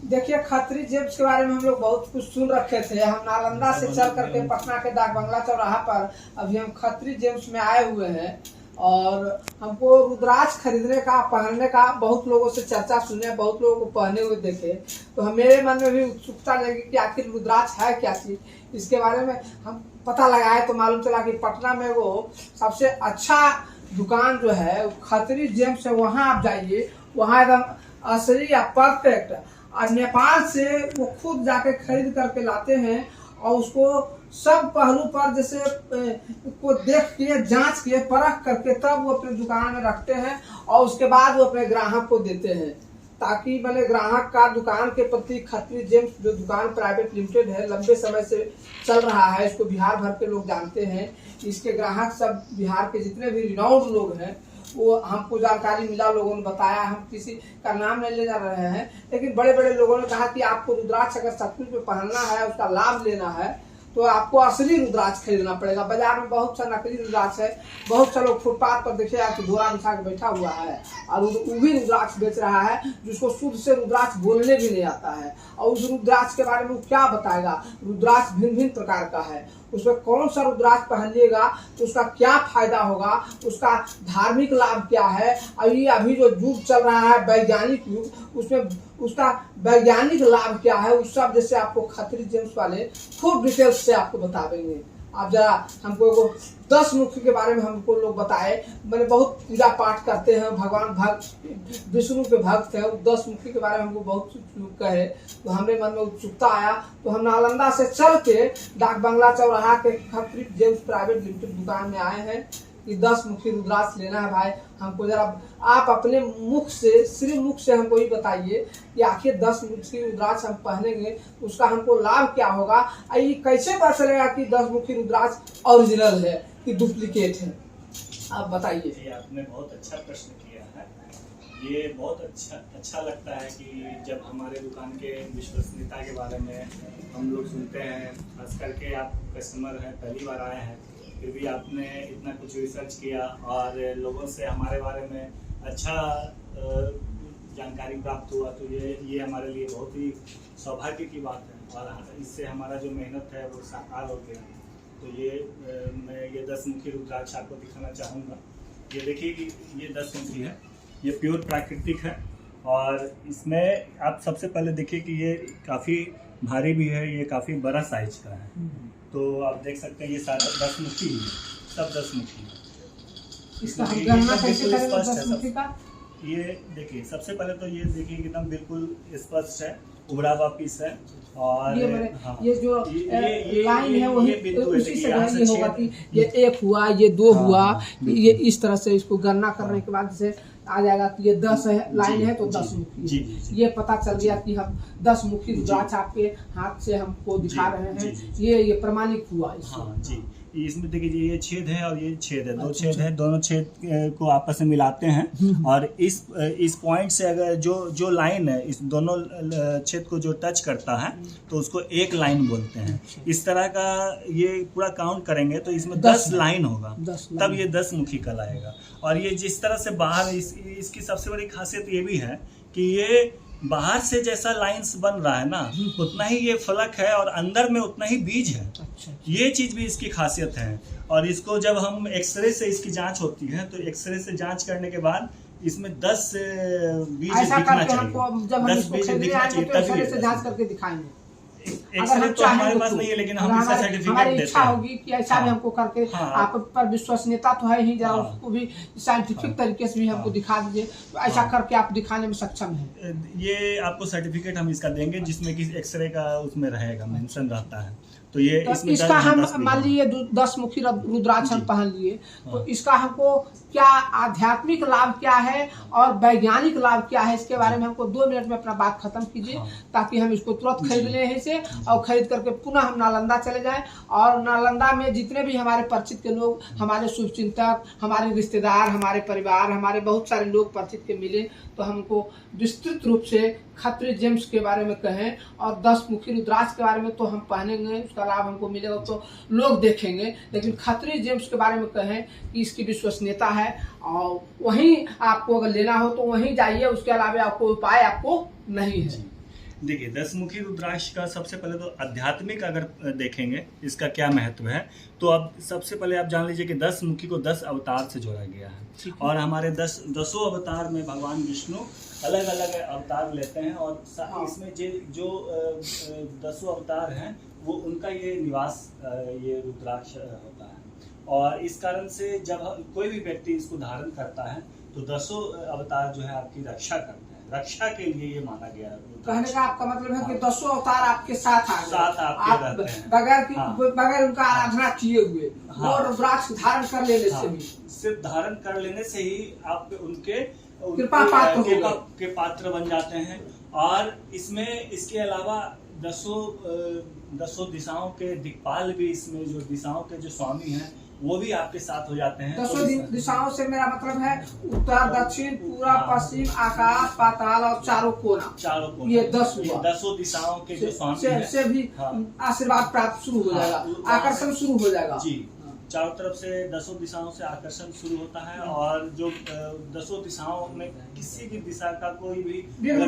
देखिए, खत्री जेम्स के बारे में हम लोग बहुत कुछ सुन रखे थे। हम नालंदा से चल करके पटना के डाक बंगला चौराहा पर अभी हम खत्री जेम्स में आए हुए हैं और हमको रुद्राक्ष खरीदने का, पहनने का बहुत लोगों से चर्चा सुने, बहुत लोगों को पहने हुए देखे, तो हम मेरे मन में भी उत्सुकता लगी कि आखिर रुद्राक्ष है क्या चीज। इसके बारे में हम पता लगाए तो मालूम चला कि पटना में वो सबसे अच्छा दुकान जो है खत्री जेम्स है। वहाँ आप जाइए, वहाँ एकदम असली या परफेक्ट, और नेपाल से वो खुद जाके खरीद करके लाते हैं और उसको सब पहलू पर जैसे को देख के, जांच के, परख करके तब वो अपने दुकान में रखते हैं और उसके बाद वो अपने ग्राहक को देते हैं, ताकि मैंने ग्राहक का दुकान के प्रति खत्री जेम्स जो दुकान प्राइवेट लिमिटेड है, लंबे समय से चल रहा है, इसको बिहार भर के लोग जानते हैं। इसके ग्राहक सब बिहार के जितने भी रिनाउंड लोग हैं वो हमको जानकारी मिला, लोगों ने बताया। हम किसी का नाम नहीं ले जा रहे हैं, लेकिन बड़े बड़े लोगों ने कहा कि आपको रुद्राक्ष अगर सचमुच में पहनना है, उसका लाभ लेना है, तो आपको असली रुद्राक्ष खरीदना पड़ेगा। बाजार में बहुत सा नकली रुद्राक्ष है, बहुत सा लोग फुटपाथ पर देखे आपको बोरा बिछा के बैठा हुआ है और वो भी रुद्राक्ष बेच रहा है, जिसको शुद्ध से रुद्राक्ष बोलने भी नहीं आता है। और उस रुद्राक्ष के बारे में वो क्या बताएगा। रुद्राक्ष भिन्न भिन्न प्रकार का है, उसमें कौन सा रुद्राक्ष पहनिएगा तो उसका क्या फायदा होगा, उसका धार्मिक लाभ क्या है। अभी अभी जो युग चल रहा है वैज्ञानिक युग, उसमें उसका वैज्ञानिक लाभ क्या है, उस सब जैसे आपको खत्री जेम्स वाले खूब डिटेल्स से आपको बता देंगे। आप जरा हमको 10 मुखी के बारे में हमको लोग बताए। मैंने बहुत पूजा पाठ करते हैं, भगवान भक्त विष्णु के भक्त हैं, 10 मुखी के बारे में हमको बहुत लोग कहे, तो हमारे मन में उत्सुकता आया। तो हम नालंदा से चल के डाक बंगला चौराहा के खत्री जेम्स प्राइवेट लिमिटेड दुकान में आए हैं कि 10 मुखी रुद्राक्ष लेना है। भाई हमको जरा आप अपने मुख से, सिर्फ मुख से हमको ही बताइए कि आखिर 10 मुखी रुद्राक्ष हम पहनेंगे उसका हमको लाभ क्या होगा। ये कैसे पता चलेगा कि 10 मुखी रुद्राक्ष ओरिजिनल है कि डुप्लीकेट है, आप बताइए। आपने बहुत अच्छा प्रश्न किया है। ये बहुत अच्छा लगता है कि जब हमारे दुकान के विश्वसनीयता के बारे में हम लोग सुनते हैं, खास करके आप कस्टमर हैं, पहली बार आए हैं, फिर भी आपने इतना कुछ रिसर्च किया और लोगों से हमारे बारे में अच्छा जानकारी प्राप्त हुआ, तो ये हमारे लिए बहुत ही सौभाग्य की बात है और इससे हमारा जो मेहनत है वो साकार हो गया। तो मैं ये 10 मुखी रुद्राक्ष आपको दिखाना चाहूँगा। ये देखिए कि ये 10 मुखी है, ये प्योर प्राकृतिक है और इसमें आप सबसे पहले देखिए कि ये काफ़ी भारी भी है, ये काफ़ी बड़ा साइज का है। तो आप देख सकते हैं ये सारा 10 मुखी है, सब 10 मुखी है। इसका हम गणना कैसे करें 10 मुखी का? ये देखिए, सबसे पहले तो ये देखिए एकदम बिल्कुल स्पष्ट है, उभरा हुआ पीस है और ये जो लाइन है वही उसी से ये होगा कि ये 1 हुआ, ये 2 हुआ, ये इस तरह से इसको गणना करने के बाद जैसे आ जाएगा कि ये 10 है, लाइन है तो 10 मुखी। ये पता चल गया कि हम 10 मुखी रुद्राक्ष आपके हाथ से हमको दिखा रहे हैं, ये प्रमाणिक हुआ। जी, इसमें देखिए ये छेद है और ये छेद है, 2 छेद है, दोनों छेद को आपस में मिलाते हैं और इस पॉइंट से अगर जो लाइन है, इस दोनों छेद को जो टच करता है तो उसको एक लाइन बोलते हैं। इस तरह का ये पूरा काउंट करेंगे तो इसमें 10 लाइन होगा, तब ये 10 मुखी कहलाएगा। और ये जिस तरह से बाहर इसकी सबसे बड़ी खासियत ये भी है कि ये बाहर से जैसा लाइंस बन रहा है ना, उतना ही ये फलक है और अंदर में उतना ही बीज है। ये चीज भी इसकी खासियत है। और इसको जब हम एक्सरे से इसकी जांच होती है तो एक्सरे से जांच करने के बाद इसमें 10 बीज दिखना चाहिए, 10 बीज दिखना चाहिए, तभी से जांच करके दिखाएंगे। एक्सरे तो हमारे पास नहीं है, लेकिन हम इसका सर्टिफिकेट देते हैं। इच्छा होगी कि ऐसा भी हमको करके, आप पर विश्वसनीयता तो है ही, जरा उसको भी साइंटिफिक तरीके से भी हमको दिखा दीजिए, तो ऐसा करके आप दिखाने में सक्षम है। ये आपको सर्टिफिकेट हम इसका देंगे जिसमें कि एक्सरे का उसमें रहेगा, मेंशन रहता है। तो ये इसका हम मान लीजिए 10 मुखी रुद्राक्ष हम पहन लिए, तो इसका हमको क्या आध्यात्मिक लाभ क्या है और वैज्ञानिक लाभ क्या है, इसके बारे में हमको 2 मिनट में अपना बात खत्म कीजिए, ताकि हम इसको तुरंत खरीद लें से और खरीद करके पुनः हम नालंदा चले जाएं और नालंदा में जितने भी हमारे परिचित के लोग, हमारे शुभचिंतक, हमारे रिश्तेदार, हमारे परिवार, हमारे बहुत सारे लोग परिचित के मिले, तो हमको विस्तृत रूप से खत्री जेम्स के बारे में कहें और 10 मुखी रुद्राक्ष के बारे में तो हम पहनेंगे, उसका लाभ हमको मिलेगा तो लोग देखेंगे, लेकिन खत्री जेम्स के बारे में कहें कि इसकी विश्वसनीयता है और वहीं आपको अगर लेना हो तो वहीं जाइए, उसके अलावा आपको उपाय आपको नहीं है। देखिए, दसमुखी रुद्राक्ष का सबसे पहले तो आध्यात्मिक अगर देखेंगे इसका क्या महत्व है, तो अब सबसे पहले आप जान लीजिए कि 10 मुखी को 10 अवतार से जोड़ा गया है और हमारे दसों अवतार में भगवान विष्णु अलग अलग अवतार लेते हैं और इसमें जो 10 अवतार हैं वो उनका ये निवास ये रुद्राक्ष होता है। और इस कारण से जब कोई भी व्यक्ति इसको धारण करता है तो 10 अवतार जो है आपकी रक्षा करते हैं, रक्षा के लिए ये माना गया है। कहने का आपका मतलब है कि 10 अवतार आपके साथ आ गए, आप रहते हैं बगैर उनका आराधना किए हुए वो रुद्राक्ष धारण कर लेने से भी, सिर्फ धारण कर लेने से ही आप उनके कृपा पात्र बन जाते हैं। और इसमें इसके अलावा 10 दिशाओं के दिक्पाल भी, इसमें जो दिशाओं के जो स्वामी हैं वो भी आपके साथ हो जाते हैं। 10 दिशाओं से मेरा मतलब है उत्तर, दक्षिण, पूर्व, पश्चिम, आकाश, पाताल और चारों कोना, ये 10 हुआ। 10 दिशाओं के जो स्वामी हैं से भी आशीर्वाद प्राप्त शुरू हो जाएगा, आकर्षण शुरू हो जाएगा। जी, चारों तरफ से 10 दिशाओं से आकर्षण शुरू होता है। और जो 10 दिशाओं में किसी भी दिशा का कोई भी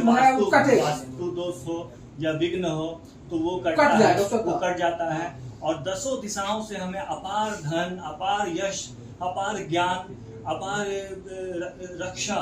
वास्तु दोष हो या विघ्न हो तो वो कट जाता है। और 10 दिशाओं से हमें अपार धन, अपार यश, अपार ज्ञान, अपार रक्षा,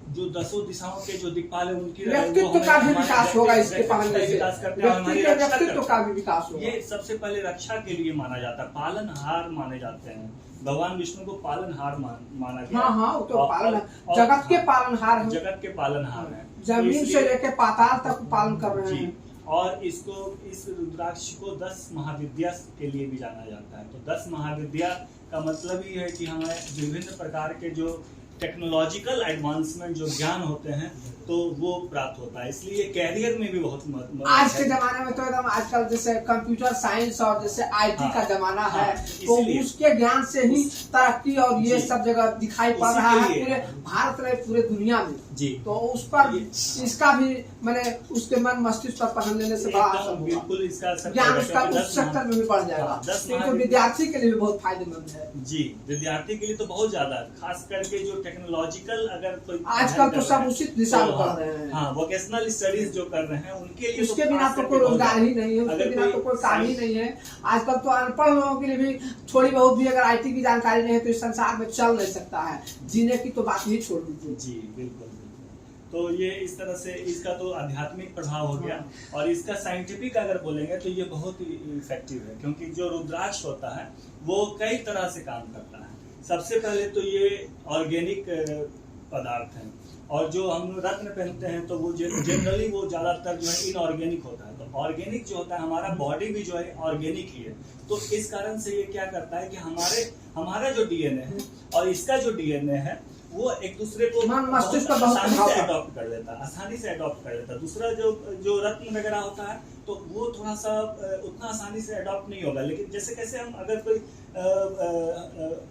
जो 10 दिशाओं के जो दिक्पाल है उनकी व्यक्तित्व का भी विकास होगा, इसके पालने से विकास करते हैं, हमारी रक्षा व्यक्तित्व का भी विकास होगा। ये सबसे पहले रक्षा के लिए माना जाता है, पालनहार माने जाते हैं। भगवान विष्णु को पालनहार माना गया। हाँ, वो तो पालन, जगत के पालनहार हैं, जगत के पालनहार हैं, जमीन से लेकर पाताल तक पालन कर रहे हैं। और इस रुद्राक्ष को 10 महाविद्या के लिए भी जाना जाता है। तो 10 महाविद्या का मतलब ही है कि हमें विभिन्न प्रकार के जो टेक्नोलॉजिकल एडवांसमेंट जो ज्ञान होते हैं तो वो प्राप्त होता है, इसलिए कैरियर में भी बहुत आज के जमाने में तो एकदम आजकल जैसे कंप्यूटर साइंस और जैसे आईटी का जमाना है, तो उसके ज्ञान से ही तरक्की और ये सब जगह दिखाई पड़ रहा है पूरे भारत में, पूरे दुनिया में जी। तो उस पर इसका भी मैंने उसके मन मस्तिष्क पर पहन लेने से बिल्कुल इसका ज्ञान उसका उस सेक्टर में भी बढ़ जाएगा, तो विद्यार्थी के लिए भी बहुत फायदेमंद है। जी, विद्यार्थी के लिए तो बहुत ज्यादा, खास करके जो टेक्नोलॉजिकल अगर कोई आजकल तो सब उसी दिशा में कर रहे हैं। हाँ, वोकेशनल स्टडीज जो कर रहे हैं उनके लिए उसके बिना तो कोई रोजगार ही नहीं है, उसके बिना तो कोई काम ही नहीं है। आजकल तो अनपढ़ लोगों के लिए भी थोड़ी बहुत भी अगर आईटी की जानकारी नहीं है तो इस संसार में चल नहीं सकता है, जीने की तो बात ही छोड़ दीजिए। जी बिल्कुल। तो ये इस तरह से इसका तो आध्यात्मिक प्रभाव हो गया। और इसका साइंटिफिक अगर बोलेंगे तो ये बहुत ही इफेक्टिव है, क्योंकि जो रुद्राक्ष होता है वो कई तरह से काम करता है। सबसे पहले तो ये ऑर्गेनिक पदार्थ हैं, और जो हम रत्न पहनते हैं तो वो जनरली वो ज्यादातर जो है इनऑर्गेनिक होता है। तो ऑर्गेनिक जो होता है, हमारा बॉडी भी जो है ऑर्गेनिक ही है। तो इस कारण से ये क्या करता है कि हमारा जो डीएनए है और इसका जो डीएनए है वो एक दूसरे को आसानी से अडॉप्ट कर लेता है। दूसरा जो रत्न वगैरह होता है तो वो थोड़ा सा उतना आसानी से अडॉप्ट नहीं होगा। लेकिन जैसे कैसे हम अगर कोई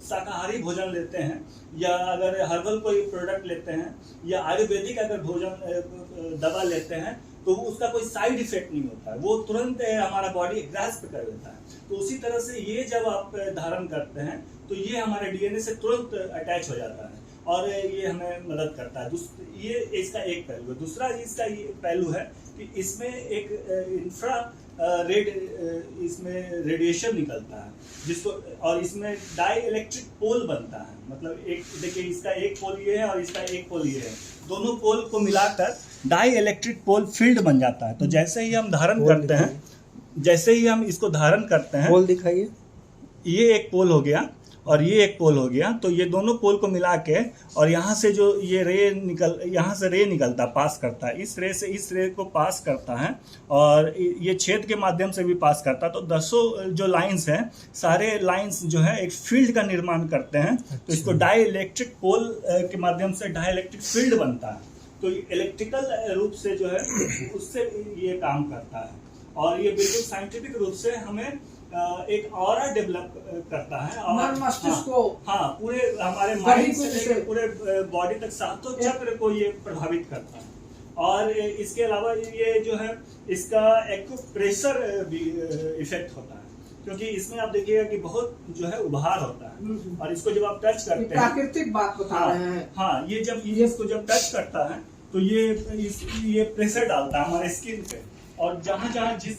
शाकाहारी भोजन लेते हैं या अगर हर्बल कोई प्रोडक्ट लेते हैं या आयुर्वेदिक अगर भोजन दवा लेते हैं तो उसका कोई साइड इफेक्ट नहीं होता है, वो तुरंत हमारा बॉडी ग्रास्प कर लेता है। तो उसी तरह से ये जब आप धारण करते हैं तो ये हमारे डीएनए से तुरंत अटैच हो जाता है और ये हमें मदद करता है। ये इसका एक पहलू है। दूसरा इसका ये पहलू है कि इसमें एक इंफ्रा रेड इसमें रेडिएशन निकलता है जिसको, और इसमें डाई इलेक्ट्रिक पोल बनता है। मतलब एक देखिए, इसका एक पोल ये है और इसका एक पोल ये है, दोनों पोल को मिलाकर डाई इलेक्ट्रिक पोल फील्ड बन जाता है। तो जैसे ही हम धारण करते हैं, जैसे ही हम इसको धारण करते हैं, पोल दिखाइए, ये एक पोल हो गया और ये एक पोल हो गया। तो ये दोनों पोल को मिला के और यहाँ से जो ये यहाँ से रे निकलता, पास करता है, इस रे से इस रे को पास करता है और ये छेद के माध्यम से भी पास करता है। तो 10 जो लाइंस हैं, सारे लाइंस जो है एक फील्ड का निर्माण करते हैं। तो इसको डाई इलेक्ट्रिक पोल के माध्यम से डाई इलेक्ट्रिक फील्ड बनता है। तो इलेक्ट्रिकल रूप से जो है उससे ये काम करता है और ये बिल्कुल साइंटिफिक रूप से हमें एक ऑरा डेवलप करता है और मस्तिष्क को पूरे हमारे माइंड से लेकर पूरे बॉडी तक सातों चक्र को ये प्रभावित करता है। और इसके अलावा ये जो है इसका एक्यूप्रेशर भी इफेक्ट होता है, क्योंकि इसमें आप देखिएगा कि बहुत जो है उभार होता है और इसको जब आप टच करते हैं, प्राकृतिक बात बता रहे हैं। हाँ, ये जब इसको जब टच करता है तो ये प्रेशर डालता है हमारे स्किन पे, और जहाँ जहाँ जिस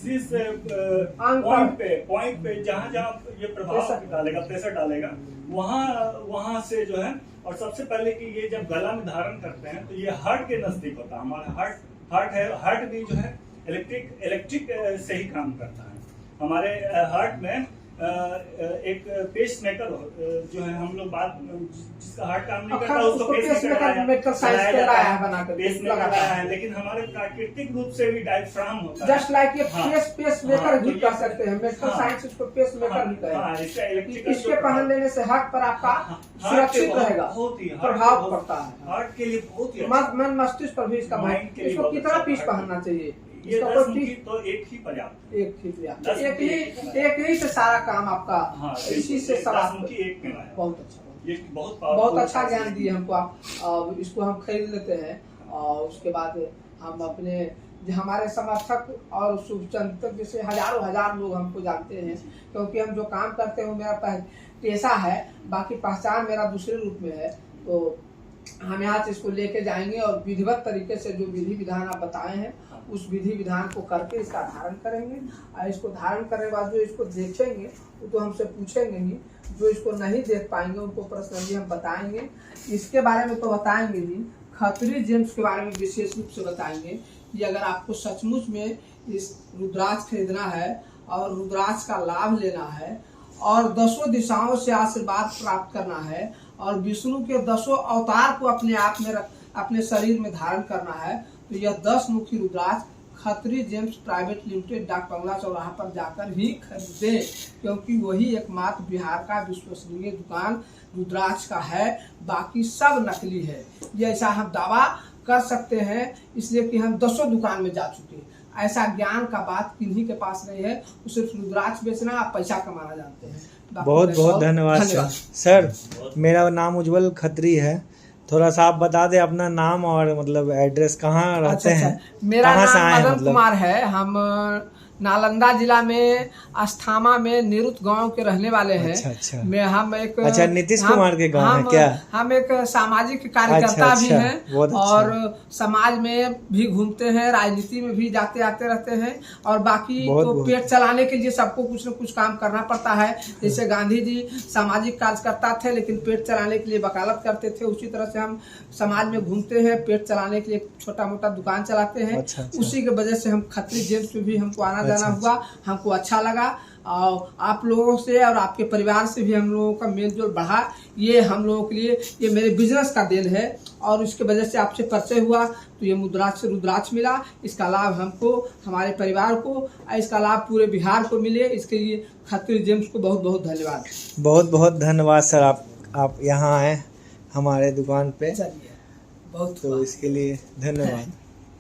पॉइंट पे जहाँ जहाँ ये प्रभाव डालेगा, प्रेशर डालेगा, वहाँ से जो है। और सबसे पहले कि ये जब गला में धारण करते हैं तो ये हार्ट के नजदीक होता है। हमारा हार्ट भी जो है इलेक्ट्रिक से ही काम करता है। हमारे हार्ट में एक पेस मेकर जो है, हम लोग बात जिसका हार्ट काम नहीं करता उसको पेस मेकर लगाया है, लेकिन हमारे प्राकृतिक रूप से भी डायफ्राम होता है। जस्ट लाइक ये पेस मेकर भी कह सकते हैं, मेडिकल साइंस इसको पेस मेकर भी कहेगा। इसके पहन लेने से हार्ट पर आपका सुरक्षित रहेगा, प्रभाव पड़ता है हार्ट के लिए बहुत ही। मन मस्तिष्क पर भी इसका माइंड के लिए इसको कितना पीस पहनना चाहिए? ये 10 मुखी तो एक ही पर्याप्त, एक ही से सारा काम आपका। हाँ, इसी से सब 10 मुखी एक में है। बहुत अच्छा, ये बहुत अच्छा ज्ञान दिए हमको आप। इसको हम खरीद लेते हैं और उसके बाद हम अपने हमारे समर्थक और शुभचिंतक जैसे हजार लोग हमको जानते हैं, क्योंकि हम जो काम करते हैं वो मेरा पेशा है, बाकी पहचान मेरा दूसरे रूप में है। तो हम यहाँ से इसको लेके जाएंगे और विधिवत तरीके से जो विधि विधान आप बताए हैं उस विधि विधान को करके इसका धारण करेंगे। और इसको धारण करने के बाद जो इसको देखेंगे वो तो हमसे पूछेंगे ही, जो इसको नहीं देख पाएंगे उनको पर्सनली हम बताएंगे। इसके बारे में तो बताएंगे ही, खत्री जेम्स के बारे में विशेष रूप से बताएंगे कि अगर आपको सचमुच में इस रुद्राक्ष खरीदना है और रुद्राक्ष का लाभ लेना है और 10 दिशाओं से आशीर्वाद प्राप्त करना है और विष्णु के 10 अवतार को अपने आप में अपने शरीर में धारण करना है, तो यह 10 मुखी रुद्राक्ष खत्री जेम्स प्राइवेट लिमिटेड डाक बंगला चौराहा पर जाकर ही खरीदें, क्योंकि वही एकमात्र बिहार का विश्वसनीय दुकान रुद्राक्ष का है। बाकी सब नकली है, ये ऐसा हम दावा कर सकते हैं, इसलिए कि हम 10 दुकान में जा चुके हैं। ऐसा ज्ञान का बात किन्हीं के पास नहीं है, वो सिर्फ रुद्राक्ष बेचना आप पैसा कमाना जानते हैं। बहुत बहुत धन्यवाद सर। मेरा नाम उज्जवल खत्री है, थोड़ा सा आप बता दें अपना नाम और मतलब एड्रेस, कहाँ रहते हैं? मेरा नाम मदन कुमार है, हम नालंदा जिला में अस्थामा में निरुत गांव के रहने वाले हैं। अच्छा। हम एक नीतीश कुमार के गांव है क्या? हम एक सामाजिक कार्यकर्ता भी हैं और समाज में भी घूमते हैं, राजनीति में भी जाते आते रहते हैं। और बाकी तो पेट चलाने के लिए सबको कुछ न कुछ काम करना पड़ता है। जैसे गांधी जी सामाजिक कार्यकर्ता थे लेकिन पेट चलाने के लिए वकालत करते थे, उसी तरह से हम समाज में घूमते हैं, पेट चलाने के लिए छोटा मोटा दुकान चलाते हैं। उसी के वजह से हम खत्री जेम्स में भी हमको आना जाना हुआ, हमको अच्छा लगा। और आप लोगों से और आपके परिवार से भी हम लोगों का मेल जोल बढ़ा, ये हम लोगों के लिए ये मेरे बिजनेस का देन है। और इसके वजह से आपसे परिचय हुआ तो ये रुद्राक्ष मिला, इसका लाभ हमको, हमारे परिवार को, इसका लाभ पूरे बिहार को मिले, इसके लिए खत्री जेम्स को बहुत बहुत धन्यवाद। बहुत बहुत धन्यवाद सर, आप यहाँ आए हमारे दुकान पे, चलिए बहुत तो इसके लिए धन्यवाद।